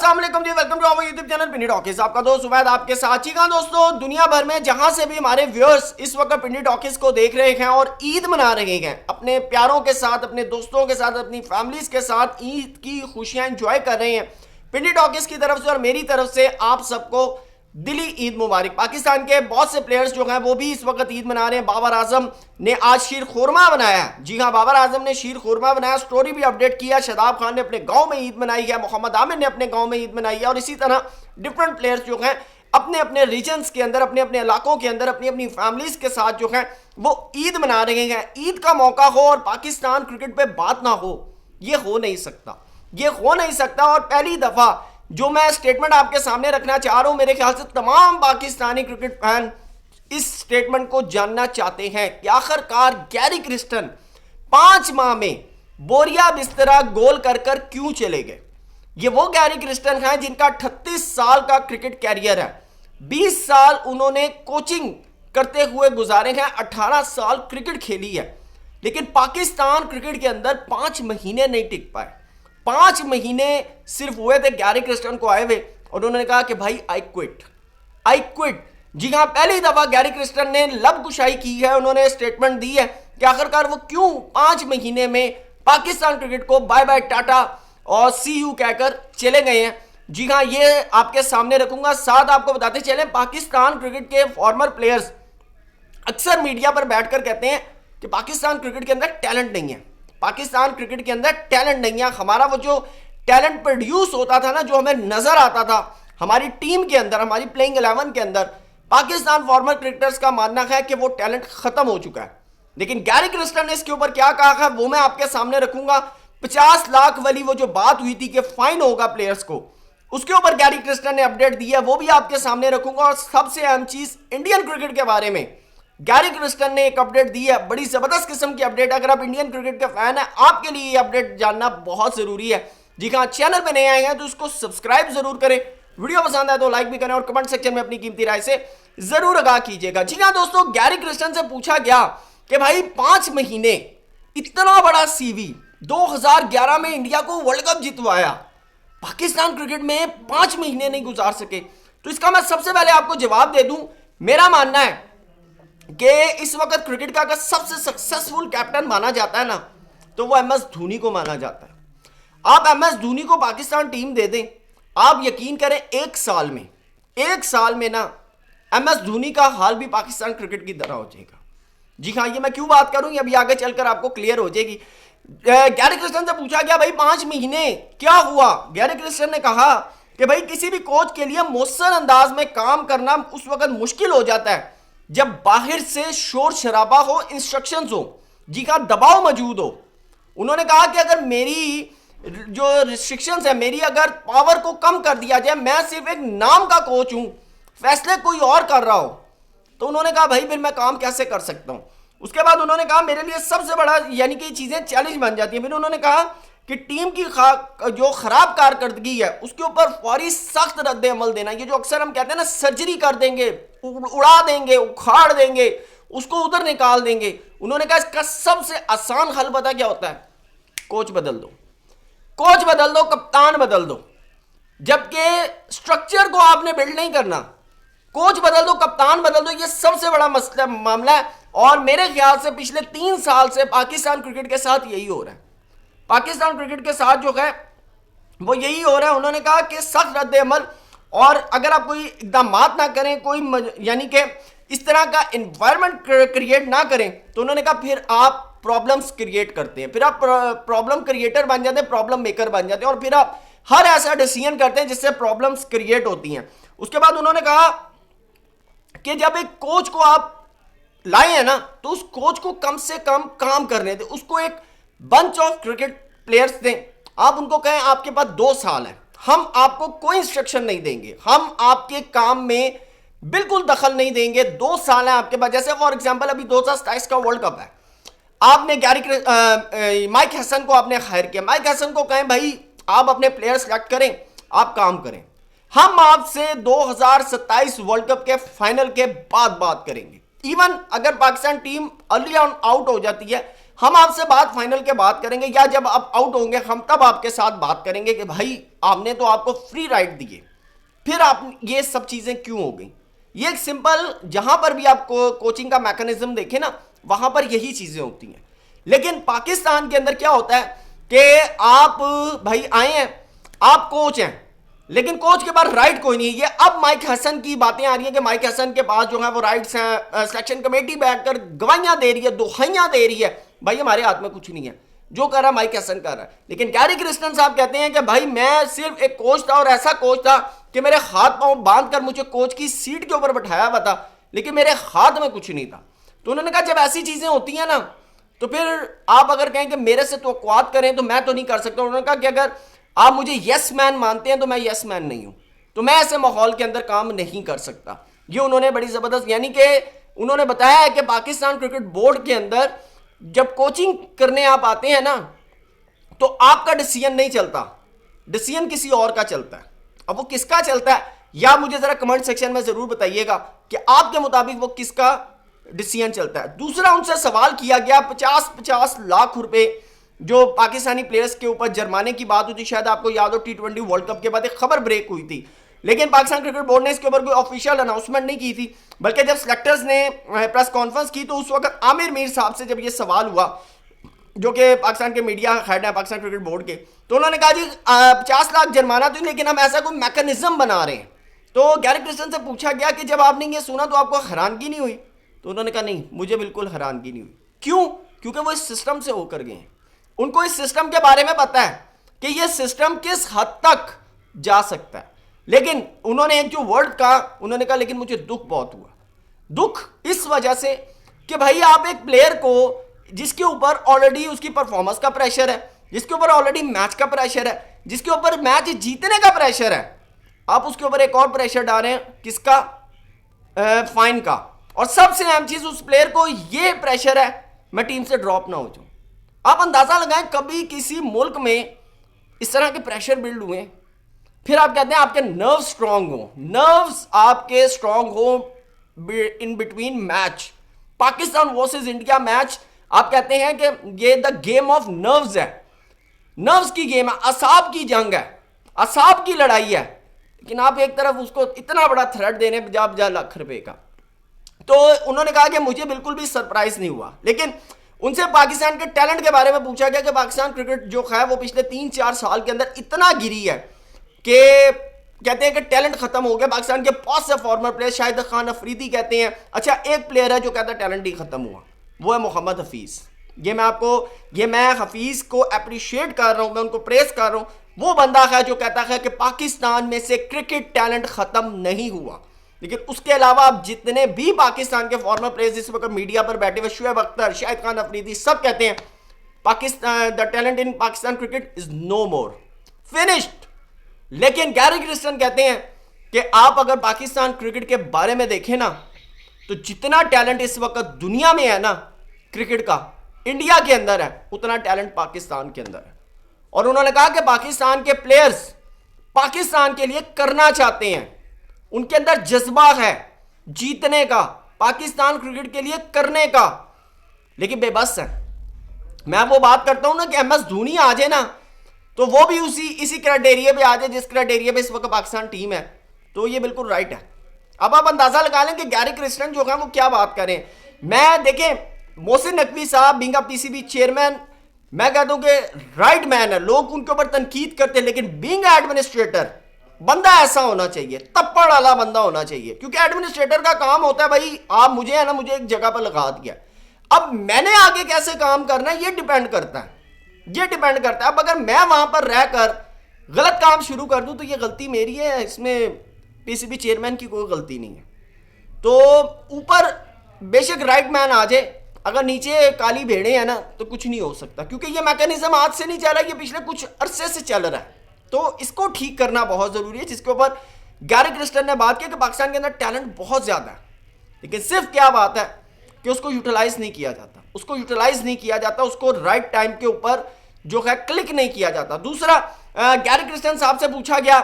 अस्सलाम वालेकुम जी, welcome to our YouTube channel Pindi Talkies. आपका दोस्त उबैद आपके साथ ही। दोस्तों, दुनिया भर में जहां से भी हमारे व्यूअर्स इस वक्त पिंडी टॉकीज को देख रहे हैं और ईद मना रहे हैं, अपने प्यारों के साथ, अपने दोस्तों के साथ, अपनी फैमिलीज के साथ ईद की खुशियां एंजॉय कर रहे हैं, पिंडी टॉकीज की तरफ से और मेरी तरफ से आप सबको दिली ईद मुबारक। पाकिस्तान के बहुत से प्लेयर्स जो हैं वो भी इस वक्त ईद मना रहे हैं। बाबर आजम ने आज शीर खुरमा बनाया। जी हाँ, बाबर आजम ने शीर खुरमा बनाया, स्टोरी भी अपडेट किया। शादाब खान ने अपने गांव में ईद मनाई है, मोहम्मद आमिर ने अपने गांव में ईद मनाई है और इसी तरह डिफरेंट प्लेयर्स जो हैं अपने अपने रीजन्स के अंदर, अपने अपने इलाकों के अंदर अपनी अपनी फैमिलीज के साथ जो है वो ईद मना रहे हैं। ईद का मौका हो और पाकिस्तान क्रिकेट पे बात ना हो, ये हो नहीं सकता, ये हो नहीं सकता। और पहली दफा जो मैं स्टेटमेंट आपके सामने रखना चाह रहा हूं, मेरे ख्याल से तमाम पाकिस्तानी क्रिकेट फैन इस स्टेटमेंट को जानना चाहते हैं कि आखिरकार गैरी क्रिस्टन 5 माह में बोरिया बिस्तरा गोल कर कर क्यों चले गए। ये वो गैरी क्रिस्टन हैं जिनका 38 साल का क्रिकेट कैरियर है, 20 साल उन्होंने कोचिंग करते हुए गुजारे हैं, 18 साल क्रिकेट खेली है, लेकिन पाकिस्तान क्रिकेट के अंदर 5 महीने नहीं टिक पाए। 5 महीने सिर्फ हुए थे गैरी क्रिस्टन को आए हुए और उन्होंने कहा कि भाई आई क्विट। जी हाँ, पहली दफा गैरी क्रिस्टन ने लब कुशाई की है, उन्होंने स्टेटमेंट दी है कि आखिरकार वो क्यों 5 महीने में पाकिस्तान क्रिकेट को बाय बाय टाटा और सी यू कहकर चले गए हैं। जी हाँ, ये आपके सामने रखूंगा। साथ आपको बताते चले, पाकिस्तान क्रिकेट के फॉर्मर प्लेयर्स अक्सर मीडिया पर बैठकर कहते हैं कि पाकिस्तान क्रिकेट के अंदर टैलेंट नहीं है, पाकिस्तान क्रिकेट के अंदर टैलेंट नहीं है। हमारा वो जो टैलेंट प्रोड्यूस होता था ना, जो हमें नजर आता था हमारी टीम के अंदर, हमारी प्लेइंग 11 के अंदर, पाकिस्तान फॉर्मर क्रिकेटर्स का मानना है कि वो टैलेंट खत्म हो चुका है। लेकिन गैरी क्रिस्टन ने इसके ऊपर क्या कहा है वो मैं आपके सामने रखूंगा। 50 लाख वाली वो जो बात हुई थी कि फाइन होगा प्लेयर्स को, उसके ऊपर गैरी क्रिस्टन ने अपडेट दी है, वो भी आपके सामने रखूंगा। और सबसे अहम चीज इंडियन क्रिकेट के बारे में गैरी क्रिस्टन ने एक अपडेट दी है, बड़ी जबरदस्त किस्म की अपडेट। अगर आप इंडियन क्रिकेट के फैन हैं, आपके लिए ये अपडेट जानना बहुत जरूरी है। जी हाँ, चैनल पे नए आए हैं तो उसको सब्सक्राइब जरूर करें, वीडियो पसंद आए तो लाइक भी करें और कमेंट सेक्शन में अपनी कीमती राय से जरूर आगाह कीजिएगा। जी हाँ दोस्तों, गैरी क्रिस्टन से पूछा गया कि भाई 5 महीने, इतना बड़ा सीवी, 2011 में इंडिया को वर्ल्ड कप जितवाया, पाकिस्तान क्रिकेट में 5 महीने नहीं गुजार सके। तो इसका मैं सबसे पहले आपको जवाब दे दूं, मेरा मानना है कि इस वक्त क्रिकेट का अगर सबसे सक्सेसफुल कैप्टन माना जाता है ना, तो वो एमएस धोनी को माना जाता है। आप एमएस धोनी को पाकिस्तान टीम दे दें, आप यकीन करें एक साल में ना एमएस धोनी का हाल भी पाकिस्तान क्रिकेट की तरह हो जाएगा। जी हाँ, ये मैं क्यों बात करूं, ये अभी आगे चलकर आपको क्लियर हो जाएगी। गैरी क्रिस्टन से पूछा गया भाई 5 महीने क्या हुआ। गैरी क्रिस्टन ने कहा कि भाई किसी भी कोच के लिए मौसर अंदाज में काम करना उस वक्त मुश्किल हो जाता है जब बाहर से शोर शराबा हो, इंस्ट्रक्शंस हो, जी का दबाव मौजूद हो। उन्होंने कहा कि अगर मेरी जो रिस्ट्रिक्शंस है, मेरी अगर पावर को कम कर दिया जाए, मैं सिर्फ एक नाम का कोच हूं, फैसले कोई और कर रहा हो, तो उन्होंने कहा भाई फिर मैं काम कैसे कर सकता हूं। उसके बाद उन्होंने कहा मेरे लिए सबसे बड़ा यानी कि चीजें चैलेंज बन जाती हैं। फिर उन्होंने कहा कि टीम की जो खराब कारकर्दगी है उसके ऊपर फौरी सख्त रद्द अमल देना। ये जो अक्सर हम कहते हैं ना, सर्जरी कर देंगे, उड़ा देंगे, उखाड़ देंगे, उसको उधर निकाल देंगे। उन्होंने कहा इसका सबसे आसान हल पता क्या होता है, कोच बदल दो, कोच बदल दो, कप्तान बदल दो। जबकि स्ट्रक्चर को आपने बिल्ड नहीं करना, कोच बदल दो, कप्तान बदल दो, ये सबसे बड़ा मसला मामला है। और मेरे ख्याल से पिछले 3 साल से पाकिस्तान क्रिकेट के साथ यही हो रहा है, पाकिस्तान क्रिकेट के साथ जो है वो यही हो रहा है। उन्होंने कहा कि सख्त रद्द अमल, और अगर आप कोई इकदाम ना करें, कोई यानी कि इस तरह का एनवायरनमेंट क्रिएट ना करें, तो उन्होंने कहा फिर आप प्रॉब्लम्स क्रिएट करते हैं, फिर आप प्रॉब्लम क्रिएटर बन जाते हैं, प्रॉब्लम मेकर बन जाते हैं, और फिर आप हर ऐसा डिसीजन करते हैं जिससे प्रॉब्लम्स क्रिएट होती हैं। उसके बाद उन्होंने कहा कि जब एक कोच को आप लाए हैं ना, तो उस कोच को कम से कम काम करने दें, उसको एक बंच ऑफ क्रिकेट प्लेयर्स दें। आप उनको कहें आपके पास 2 साल है, हम आपको कोई इंस्ट्रक्शन नहीं देंगे, हम आपके काम में बिल्कुल दखल नहीं देंगे, 2 साल है आपके पास। जैसे फॉर एग्जांपल अभी 2027 का वर्ल्ड कप है, आपने माइक हसन को आपने हायर किया, माइक हसन को कहें भाई आप अपने प्लेयर सेलेक्ट करें, आप काम करें, हम आपसे 2027 वर्ल्ड कप के फाइनल के बाद बात करेंगे। इवन अगर Pakistan team early on out हो जाती है, हम आपसे बात फाइनल के बात करेंगे, या जब आप आउट होंगे हम तब आपके साथ बात करेंगे कि भाई आपने तो आपको फ्री राइड दिए, फिर आप ये सब चीजें क्यों हो गई। ये एक सिंपल, जहां पर भी आपको कोचिंग का मैकेनिज्म देखे ना, वहां पर यही चीजें होती हैं। लेकिन पाकिस्तान के अंदर क्या होता है कि आप भाई आए हैं, आप कोच हैं, लेकिन कोच के पास राइट कोई नहीं है। ये अब माइक हसन की बातें आ रही हैं कि माइक हसन के पास जो है वो राइट्स हैं, सिलेक्शन कमेटी बैठकर गवाहियां दे रही है, दुहाइयां दे रही है। भाई हमारे हाथ में कुछ नहीं है, जो कर रहा माइक हसन कर रहा है। लेकिन गैरी क्रिस्टन साहब कहते हैं कि भाई मैं सिर्फ एक कोच था, और ऐसा कोच था कि मेरे हाथ पांव बांध कर मुझे कोच की सीट के ऊपर बैठाया हुआ था, लेकिन मेरे हाथ में कुछ नहीं था। तो उन्होंने कहा जब ऐसी चीजें होती हैं ना, तो फिर आप अगर कहें कि मेरे से तो औकात करें, तो मैं तो नहीं कर सकता। उन्होंने कहा कि अगर आप मुझे यस मैन मानते हैं तो मैं यस मैन नहीं हूं, तो मैं ऐसे माहौल के अंदर काम नहीं कर सकता। ये उन्होंने बड़ी जबरदस्त, यानी कि उन्होंने बताया है कि पाकिस्तान क्रिकेट बोर्ड के अंदर जब कोचिंग करने आप आते हैं ना, तो आपका डिसीजन नहीं चलता, डिसीजन किसी और का चलता है। अब वो किसका चलता है, या मुझे जरा कमेंट सेक्शन में जरूर बताइएगा कि आपके मुताबिक वो किसका डिसीजन चलता है। दूसरा, उनसे सवाल किया गया 50-50 लाख रुपए जो पाकिस्तानी प्लेयर्स के ऊपर जुर्माने की बात हुई थी, शायद आपको याद हो T20 वर्ल्ड कप के बाद एक खबर ब्रेक हुई थी, लेकिन पाकिस्तान क्रिकेट बोर्ड ने इसके ऊपर कोई ऑफिशियल अनाउंसमेंट नहीं की थी। बल्कि जब सिलेक्टर्स ने प्रेस कॉन्फ्रेंस की, तो उस वक्त आमिर मीर साहब से जब ये सवाल हुआ, जो कि पाकिस्तान के मीडिया हेड है पाकिस्तान क्रिकेट बोर्ड के, तो उन्होंने कहा जी 50 लाख जुर्माना तो, लेकिन हम ऐसा कोई मैकेनिज्म बना रहे हैं। तो गैरी क्रिस्टन से पूछा गया कि जब आपने ये सुना तो आपको हैरानगी नहीं हुई, तो उन्होंने कहा नहीं, मुझे बिल्कुल हैरानगी नहीं हुई। क्यों? क्योंकि वो इस सिस्टम से होकर गए हैं, उनको इस सिस्टम के बारे में पता है कि ये सिस्टम किस हद तक जा सकता है। लेकिन उन्होंने एक जो वर्ड कहा, उन्होंने कहा लेकिन मुझे दुख बहुत हुआ। दुख इस वजह से कि भाई आप एक प्लेयर को, जिसके ऊपर ऑलरेडी उसकी परफॉर्मेंस का प्रेशर है, जिसके ऊपर ऑलरेडी मैच का प्रेशर है, जिसके ऊपर मैच जीतने का प्रेशर है, आप उसके ऊपर एक और प्रेशर डाल रहे हैं, किसका? फाइन का। और सबसे अहम चीज, उस प्लेयर को ये प्रेशर है मैं टीम से ड्रॉप ना हो जाऊं। आप अंदाजा लगाएं, कभी किसी मुल्क में इस तरह के प्रेशर बिल्ड हुए, फिर आप कहते हैं आपके नर्व स्ट्रांग हो, नर्व्स आपके स्ट्रांग हो in between match. Pakistan versus India match, आप कहते हैं कि ये द गेम ऑफ नर्व्स है, नर्व्स की गेम है, असाब की जंग है, असाब की लड़ाई है। लेकिन आप एक तरफ उसको इतना बड़ा थ्रेट देने 50 लाख रुपए का। तो उन्होंने कहा कि मुझे बिल्कुल भी सरप्राइज नहीं हुआ। लेकिन उनसे पाकिस्तान के टैलेंट के बारे में पूछा गया कि पाकिस्तान क्रिकेट जो है वो पिछले 3-4 साल के अंदर इतना गिरी है कि कहते हैं कि टैलेंट खत्म हो गया। पाकिस्तान के बहुत से फॉर्मर प्लेयर, शाहिद खान अफरीदी कहते हैं, अच्छा एक प्लेयर है जो कहता है टैलेंट ही खत्म हुआ, वो है मोहम्मद हफीज। मैं हफीज को अप्रिशिएट कर रहा हूं, मैं उनको प्रेस कर रहा हूं। वो बंदा है जो कहता है कि पाकिस्तान में से क्रिकेट टैलेंट खत्म नहीं हुआ। लेकिन उसके अलावा आप जितने भी पाकिस्तान के फॉर्मर प्लेयर्स इस वक्त मीडिया पर बैठे हुए, शुएब अख्तर, शाहिद खान अफरीदी, सब कहते हैं Pakistan, the talent in Pakistan cricket is no more, finished. लेकिन गैरी क्रिस्टन कहते हैं कि आप अगर पाकिस्तान क्रिकेट के बारे में देखें ना, तो जितना टैलेंट इस वक्त दुनिया में है ना क्रिकेट का, इंडिया के अंदर है, उतना टैलेंट पाकिस्तान के अंदर है। और उन्होंने कहा कि पाकिस्तान के प्लेयर्स पाकिस्तान के लिए करना चाहते हैं, उनके अंदर जज्बा है जीतने का, पाकिस्तान क्रिकेट के लिए करने का, लेकिन बेबस है। मैं वो बात करता हूं ना कि MS धोनी आ जाए ना, तो वो भी इसी क्राइटेरिया पे आ जाए जिस क्राइटेरिया पे इस वक्त पाकिस्तान टीम है, तो ये बिल्कुल राइट है। अब आप अंदाजा लगा लें कि गैरी क्रिस्टन जो है वो क्या बात करें। मैं देखें, मोहसिन नकवी साहब बीइंग PCB चेयरमैन, मैं कहता हूं कि राइट मैन है, लोग उनके ऊपर तनकीद करते हैं, लेकिन बीइंग एडमिनिस्ट्रेटर बंदा ऐसा होना चाहिए, तप्पड़ वाला बंदा होना चाहिए। क्योंकि एडमिनिस्ट्रेटर का काम होता है भाई, आप मुझे है ना, मुझे एक जगह पर लगा दिया, अब मैंने आगे कैसे काम करना है ये डिपेंड करता है, ये डिपेंड करता है। अब अगर मैं वहां पर रहकर गलत काम शुरू कर दूं तो ये गलती मेरी है, इसमें PCB चेयरमैन की कोई गलती नहीं है। तो ऊपर बेशक राइट मैन आ जाए, अगर नीचे काली भेड़े हैं ना तो कुछ नहीं हो सकता। क्योंकि ये मैकेनिज्म आज से नहीं चला, ये पिछले कुछ अरसे से चल रहा है, तो इसको ठीक करना बहुत जरूरी है। जिसके ऊपर गैरी क्रिस्टन ने बात की कि पाकिस्तान के अंदर टैलेंट बहुत ज्यादा है, लेकिन सिर्फ क्या बात है कि उसको यूटिलाइज नहीं किया जाता, उसको यूटिलाइज नहीं किया जाता, उसको राइट टाइम के ऊपर जो है क्लिक नहीं किया जाता। दूसरा, गैरी क्रिस्टन साहब से पूछा गया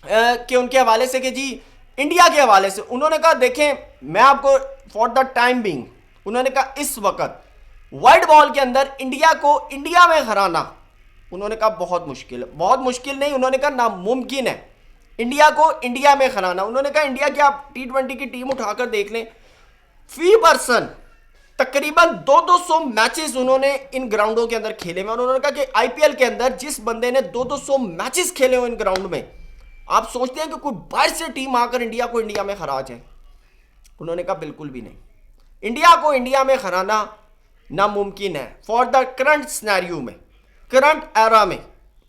कि उनके हवाले से कि जी इंडिया के हवाले से, उन्होंने कहा देखें मैं आपको फॉर द टाइम बीइंग, उन्होंने कहा इस वक्त वाइड बॉल के अंदर इंडिया को इंडिया में हराना, उन्होंने कहा बहुत मुश्किल है, बहुत मुश्किल नहीं, उन्होंने कहा नामुमकिन है इंडिया को इंडिया में हराना। उन्होंने कहा इंडिया की आप T20 की टीम उठाकर देख लें, फी पर्सन तकरीबन 200 मैचेस उन्होंने इन ग्राउंडों के अंदर खेले में। और उन्होंने कहा कि आईपीएल के अंदर जिस बंदे ने 200 मैचेस खेले हो इन ग्राउंड में, आप सोचते हैं कि कोई बाहर से टीम आकर इंडिया को इंडिया में हरा जाए? उन्होंने कहा बिल्कुल भी नहीं, इंडिया को इंडिया में हराना नामुमकिन है फॉर द करंट सिनेरियो में, करंट एरा में,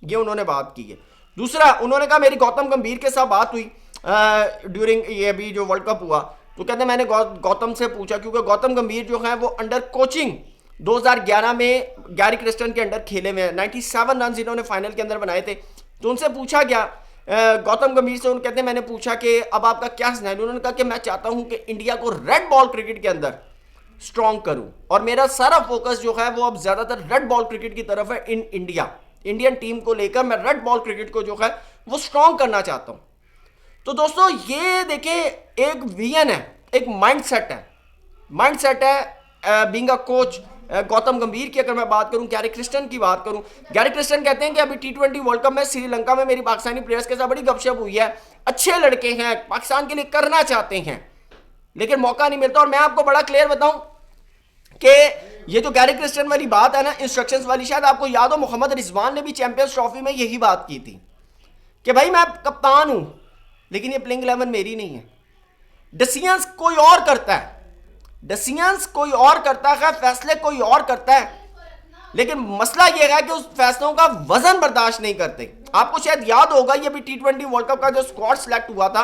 ये उन्होंने बात की है। दूसरा, उन्होंने कहा मेरी गौतम गंभीर के साथ बात हुई ड्यूरिंग ये अभी जो वर्ल्ड कप हुआ, तो कहते हैं मैंने गौतम से पूछा, क्योंकि गौतम गंभीर जो है वो अंडर कोचिंग 2011 में गैरी क्रिस्टन के अंडर खेले में 97 रन इन्होंने फाइनल के अंदर बनाए थे। तो उनसे पूछा गया गौतम गंभीर से, उन कहते हैं मैंने पूछा कि अब आपका क्या सिनेरियो, उन्होंने कहा कि मैं चाहता हूं कि इंडिया को रेड बॉल क्रिकेट के अंदर स्ट्रॉन्ग करूं, और मेरा सारा फोकस जो है वो अब ज्यादातर रेड बॉल क्रिकेट की तरफ है। इन इंडिया इंडियन टीम को लेकर मैं रेड बॉल क्रिकेट को जो है वो स्ट्रॉन्ग करना चाहता हूं। तो दोस्तों ये देखिए एक विजन है, एक माइंडसेट है, माइंडसेट है बीइंग अ कोच गौतम गंभीर की। अगर मैं बात करूं, गैरी क्रिस्टन की बात करूं, गैरी क्रिस्टन कहते हैं कि अभी T20 वर्ल्ड कप में श्रीलंका में मेरी पाकिस्तानी प्लेयर्स के साथ बड़ी गपशप हुई है, अच्छे लड़के हैं, पाकिस्तान के लिए करना चाहते हैं, लेकिन मौका नहीं मिलता। और मैं आपको बड़ा क्लियर बताऊं कि ये जो गैरी क्रिस्टन वाली बात है ना, इंस्ट्रक्शंस वाली, शायद आपको याद हो मोहम्मद रिजवान ने भी चैंपियंस ट्रॉफी में यही बात की थी कि भाई मैं कप्तान हूं लेकिन ये प्लेइंग 11 मेरी नहीं है, डिसीजंस कोई और करता है, डिसीजंस कोई और करता है, फैसले कोई और करता है, लेकिन मसला यह है कि उस फैसलों का वजन बर्दाश्त नहीं करते। आपको शायद याद होगा ये भी T20 वर्ल्ड कप का जो स्क्वाड सिलेक्ट हुआ था,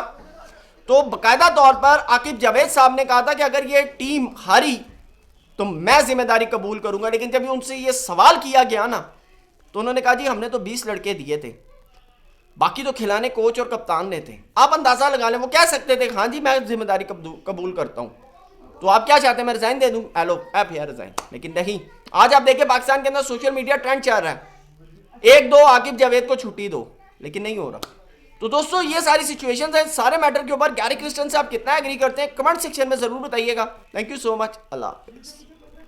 तो बाकायदा तौर पर आकिब जावेद साहब ने कहा था कि अगर ये टीम हारी तो मैं जिम्मेदारी कबूल करूंगा। लेकिन जब उनसे ये सवाल किया गया ना, तो उन्होंने कहा जी हमने तो 20 लड़के दिए थे, बाकी तो खिलाने कोच और कप्तान ने थे। आप अंदाजा लगा लें, वो कह सकते थे हाँ जी मैं जिम्मेदारी कबूल करता हूं, तो आप क्या चाहते हैं मैं रिजाइन दे दूं? हेलो ऐप यार रिजाइन। लेकिन नहीं, आज आप देखिए पाकिस्तान के अंदर सोशल मीडिया ट्रेंड चल रहा है, 1-2 आकिब जावेद को छुट्टी दो, लेकिन नहीं हो रहा। तो दोस्तों ये सारी सिचुएशंस हैं, सारे मैटर के ऊपर गैरी क्रिस्टन से आप कितना एग्री करते हैं कमेंट सेक्शन में जरूर बताइएगा। थैंक यू सो मच, अल्लाह हाफिज़।